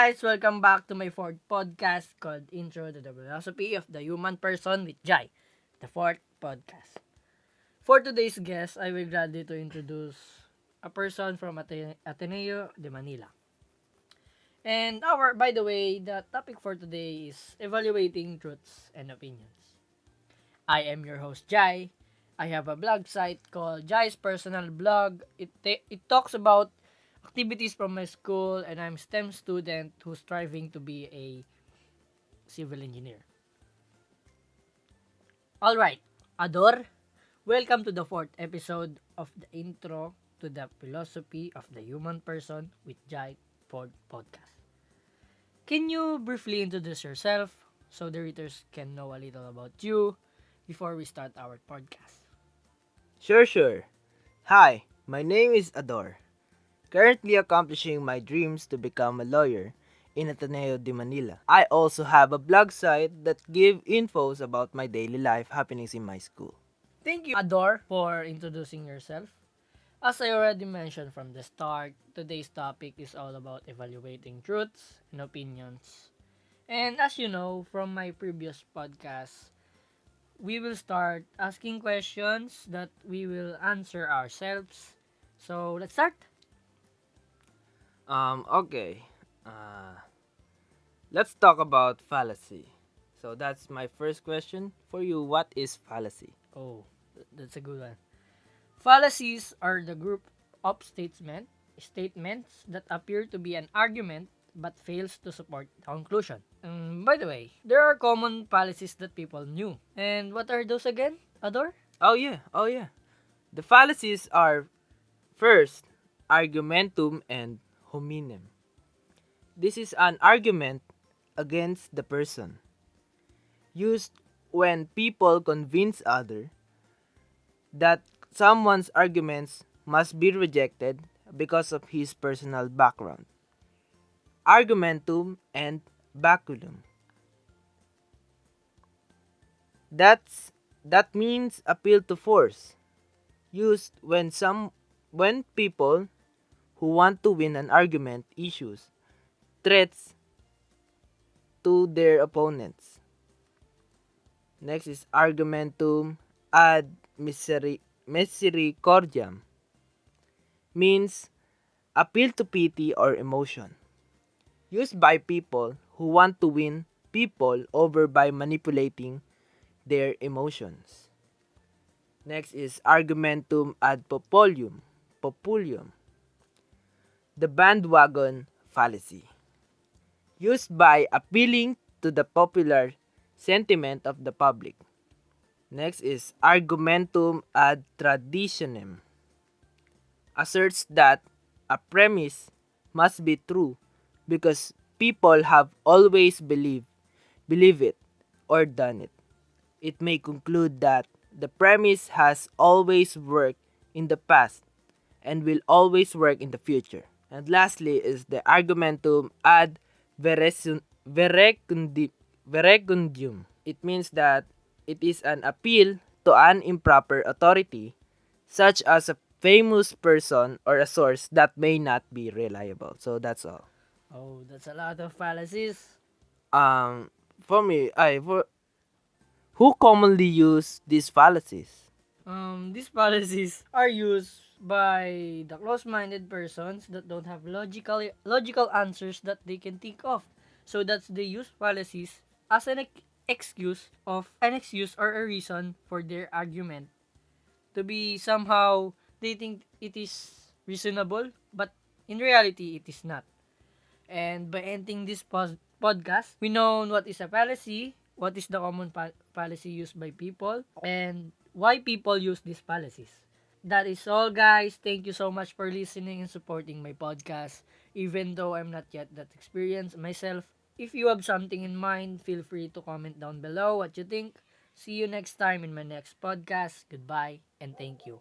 guys, welcome back to my fourth podcast called Intro to the Philosophy of the Human Person with Jai, the fourth podcast. For today's guest, I will gladly to introduce a person from Ateneo de Manila. And by the way, the topic for today is evaluating truths and opinions. I am your host Jai. I have a blog site called Jai's Personal Blog. It talks about activities from my school, and I'm STEM student who's striving to be a civil engineer. All right, Ador, welcome to the fourth episode of the Intro to the Philosophy of the Human Person with Jai podcast. Can you briefly introduce yourself so the readers can know a little about you before we start our podcast? Sure. Hi, my name is Ador. Currently accomplishing my dreams to become a lawyer in Ateneo de Manila. I also have a blog site that give infos about my daily life happenings in my school. Thank you, Ador, for introducing yourself. As I already mentioned from the start, today's topic is all about evaluating truths and opinions. And as you know from my previous podcast, we will start asking questions that we will answer ourselves. So let's start. Okay. Let's talk about fallacy. So that's my first question for you. What is fallacy? Oh, that's a good one. Fallacies are the group of statements that appear to be an argument but fails to support the conclusion. By the way, there are common fallacies that people knew. And what are those again, Ador? Oh yeah. The fallacies are first, argumentum and hominem. This is an argument against the person, used when people convince other that someone's arguments must be rejected because of his personal background. Argumentum and baculum. That means appeal to force, used when people who want to win an argument issues threats to their opponents. Next is argumentum ad misericordiam, means appeal to pity or emotion, used by people who want to win people over by manipulating their emotions. Next is argumentum ad populium, the bandwagon fallacy, used by appealing to the popular sentiment of the public. Next is argumentum ad traditionem, asserts that a premise must be true because people have always believe it or done it. It may conclude that the premise has always worked in the past and will always work in the future. And lastly is the argumentum ad verecundium. It means that it is an appeal to an improper authority, such as a famous person or a source that may not be reliable. So that's all. Oh, that's a lot of fallacies. For me, who commonly use these fallacies? These fallacies are used by the close-minded persons that don't have logical answers that they can think of. So that's they use fallacies as an excuse or a reason for their argument to be somehow they think it is reasonable, but in reality it is not. And by ending this podcast, we know what is a fallacy, what is the common fallacy used by people, and why people use these fallacies. That is all, guys. Thank you so much for listening and supporting my podcast. Even though I'm not yet that experienced myself, if you have something in mind, feel free to comment down below what you think. See you next time in my next podcast. Goodbye and thank you.